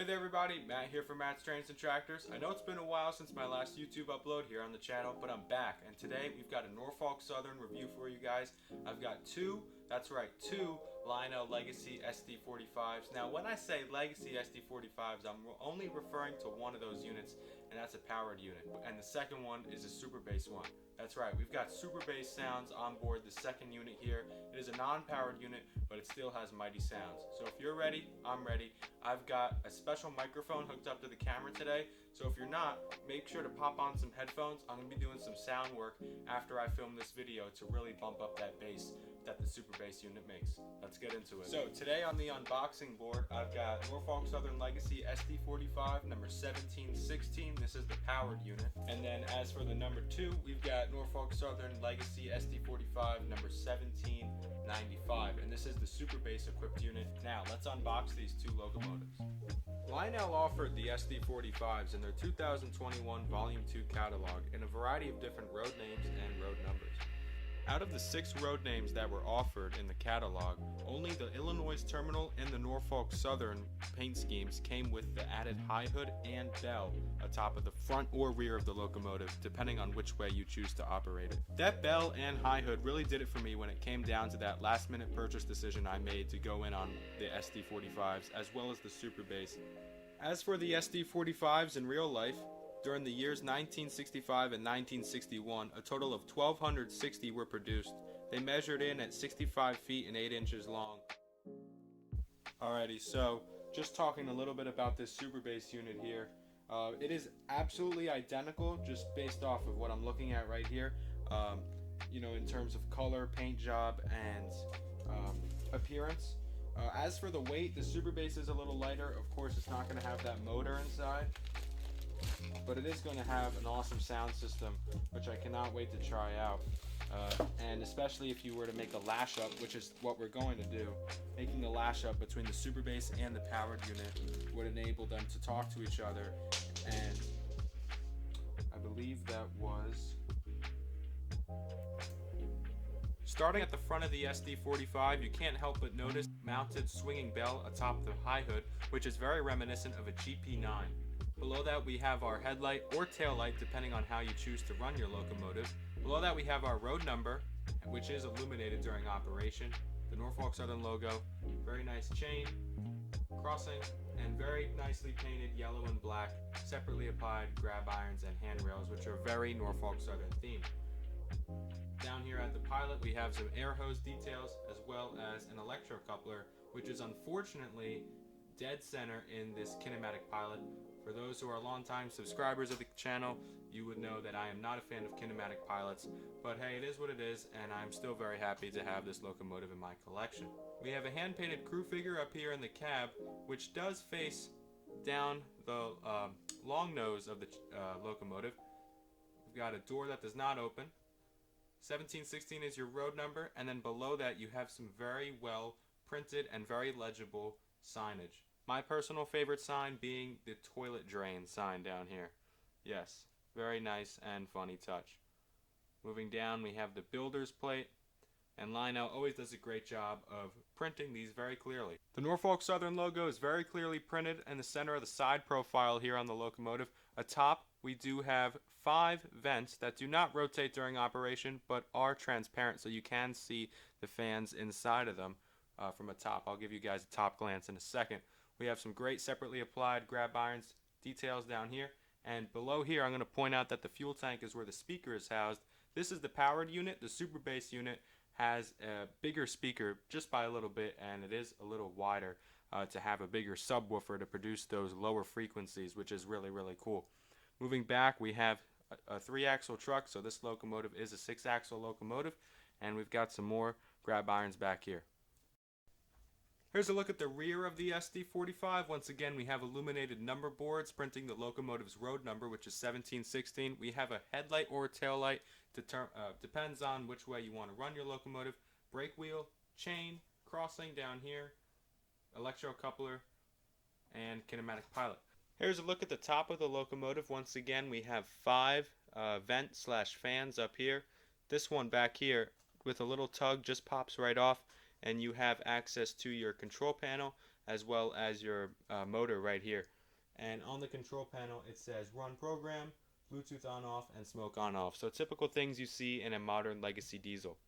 Hey there everybody, Matt here from Matt's Trains and Tractors. I know it's been a while since my last YouTube upload here on the channel, but I'm back, and today we've got a Norfolk Southern review for you guys. I've got two Lionel Legacy SD45's. Now when I say Legacy SD45's, I'm only referring to one of those units, and that's a powered unit. And the second one is a super bass one. That's right, we've got super bass sounds on board the second unit here. It is a non-powered unit, but it still has mighty sounds. So if you're ready, I'm ready. I've got a special microphone hooked up to the camera today, so if you're not, make sure to pop on some headphones. I'm going to be doing some sound work after I film this video to really bump up that bass that the super bass unit makes. Let's get into it. So today on the unboxing board, I've got Norfolk Southern Legacy SD45 number 1716. This is the powered unit. And then as for the number 2, we've got Norfolk Southern Legacy SD45 number 1795. And this is the super bass equipped unit. Now let's unbox these two locomotives. Lionel offered the SD45's in their 2021 Volume 2 catalog in a variety of different road names and road numbers. Out of the 6 road names that were offered in the catalog, only the Illinois Terminal and the Norfolk Southern paint schemes came with the added high hood and bell atop of the front or rear of the locomotive, depending on which way you choose to operate it. That bell and high hood really did it for me when it came down to that last minute purchase decision I made to go in on the SD45's as well as the super bass. As for the SD45's in real life, during the years 1965 and 1961, a total of 1,260 were produced. They measured in at 65 feet and 8 inches long. Alrighty, so just talking a little bit about this super bass unit here. It is absolutely identical just based off of what I'm looking at right here. In terms of color, paint job, and appearance. As for the weight, the super bass is a little lighter. Of course, it's not going to have that motor inside, but it is going to have an awesome sound system, which I cannot wait to try out. And especially if you were to make a lash up, which is what we're going to do, making a lash up between the super bass and the powered unit would enable them to talk to each other. And I believe that was starting at the front of the SD45, you can't help but notice mounted swinging bell atop the high hood, which is very reminiscent of a GP9. Below that we have our headlight or tail light, depending on how you choose to run your locomotive. Below that we have our road number, which is illuminated during operation. The Norfolk Southern logo, very nice chain, crossing, and very nicely painted yellow and black, separately applied grab irons and handrails, which are very Norfolk Southern themed. Down here at the pilot we have some air hose details as well as an electrocoupler, which is unfortunately dead center in this kinematic pilot. For those who are longtime subscribers of the channel, you would know that I am not a fan of kinematic pilots, but hey, it is what it is, and I'm still very happy to have this locomotive in my collection. We have a hand-painted crew figure up here in the cab, which does face down the long nose of the locomotive. We've got a door that does not open. 1716 is your road number, and then below that you have some very well printed and very legible signage. My personal favorite sign being the toilet drain sign down here. Yes, very nice and funny touch. Moving down we have the builder's plate, and Lionel always does a great job of printing these very clearly. The Norfolk Southern logo is very clearly printed in the center of the side profile here on the locomotive. Atop we do have 5 vents that do not rotate during operation but are transparent, so you can see the fans inside of them from atop. I'll give you guys a top glance in a second. We have some great separately applied grab irons details down here, and below here I'm going to point out that the fuel tank is where the speaker is housed. This is the powered unit. The super bass unit has a bigger speaker just by a little bit, and it is a little wider to have a bigger subwoofer to produce those lower frequencies, which is really cool. Moving back we have a 3-axle truck, so this locomotive is a 6-axle locomotive, and we've got some more grab irons back here. Here's a look at the rear of the SD45. Once again, we have illuminated number boards printing the locomotive's road number, which is 1716. We have a headlight or a tail light, depends on which way you want to run your locomotive. Brake wheel, chain, crossing down here, electrocoupler, and kinematic pilot. Here's a look at the top of the locomotive. Once again, we have 5 vent/fans up here. This one back here with a little tug just pops right off, and you have access to your control panel as well as your motor right here. And on the control panel it says run program, Bluetooth on off, and smoke on off. So typical things you see in a modern legacy diesel.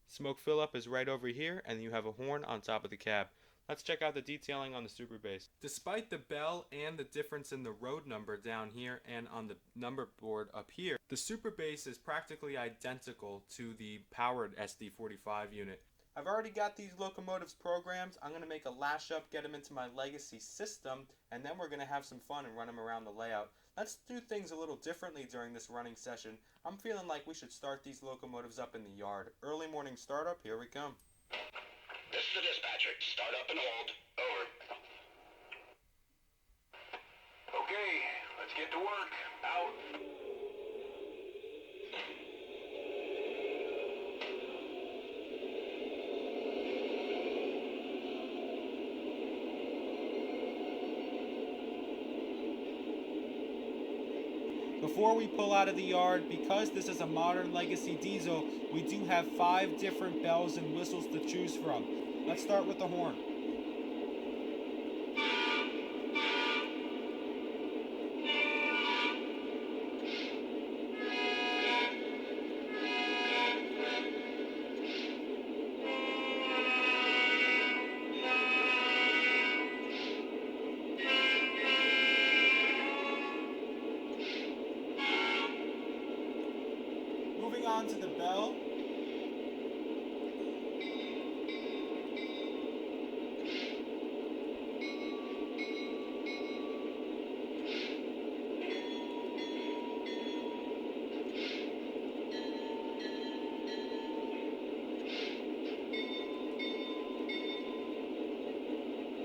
Smoke fill up is right over here, and you have a horn on top of the cab. Let's check out the detailing on the Super Bass. Despite the bell and the difference in the road number down here and on the number board up here, the Super Bass is practically identical to the powered SD45 unit. I've already got these locomotives programmed. I'm going to make a lash up, get them into my legacy system, and then we're going to have some fun and run them around the layout. Let's do things a little differently during this running session. I'm feeling like we should start these locomotives up in the yard. Early morning startup, here we come. This is the dispatcher. Start up and hold. Over. Okay, let's get to work. Out. Before we pull out of the yard, because this is a modern legacy diesel, we do have 5 different bells and whistles to choose from. Let's start with the horn. Moving on to the bell.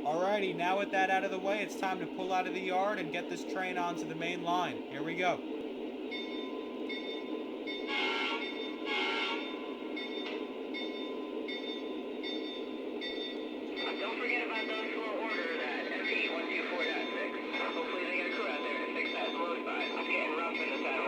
Alrighty, now with that out of the way, it's time to pull out of the yard and get this train onto the main line. Here we go. Don't forget about those who are ordered at MP124.6. Hopefully they get a crew out there to fix that load spot. It's getting rough in the saddle.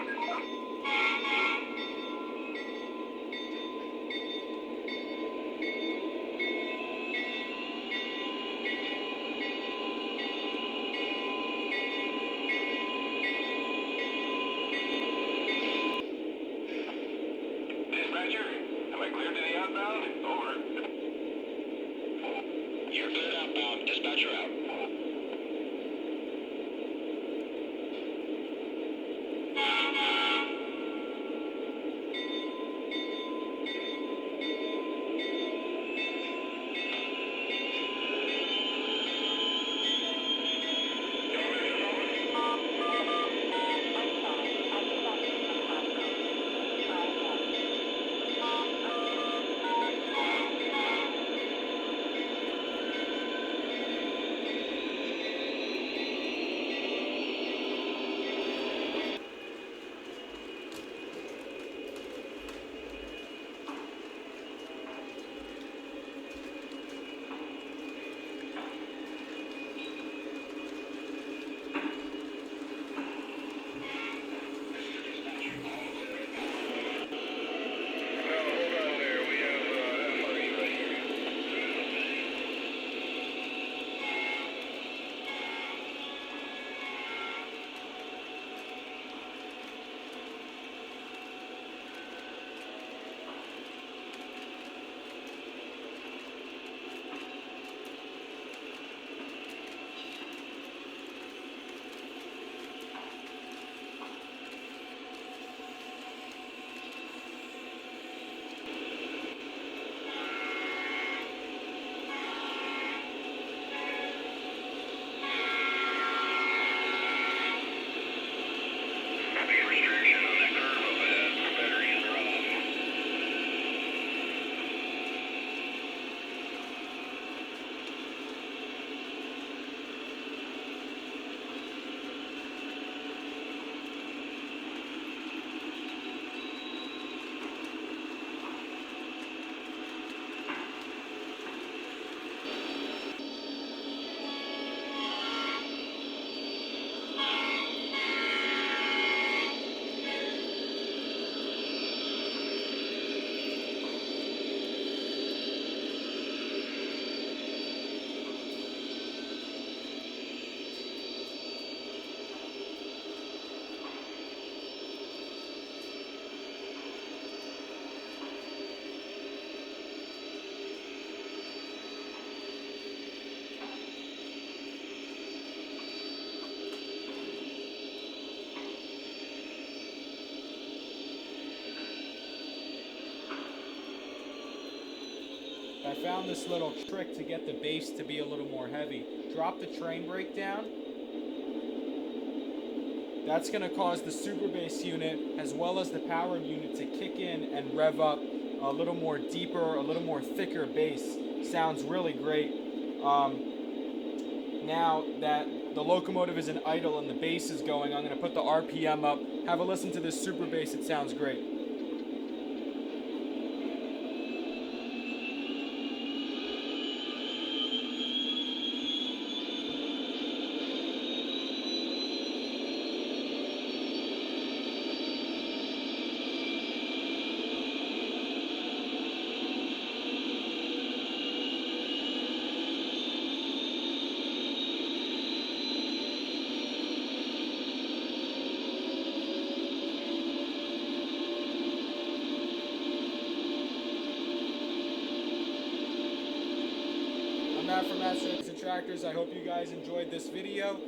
found this little trick to get the base to be a little more heavy. Drop the train brake down. That's going to cause the super bass unit as well as the power unit to kick in and rev up a little more deeper, a little more thicker bass. Sounds really great. Now that the locomotive is in idle and the bass is going, I'm going to put the RPM up. Have a listen to this super bass. It sounds great. I'm Matt from Matt Service and Tractors. I hope you guys enjoyed this video.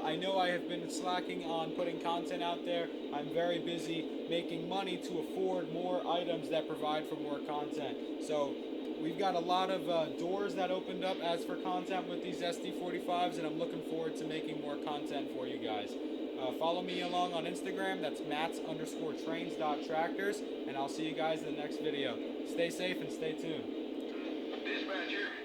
I know I have been slacking on putting content out there. I'm very busy making money to afford more items that provide for more content. So we've got a lot of doors that opened up as for content with these SD45's, and I'm looking forward to making more content for you guys. Follow me along on Instagram. That's Mats_trains.tractors, and I'll see you guys in the next video. Stay safe and stay tuned. Dispatcher.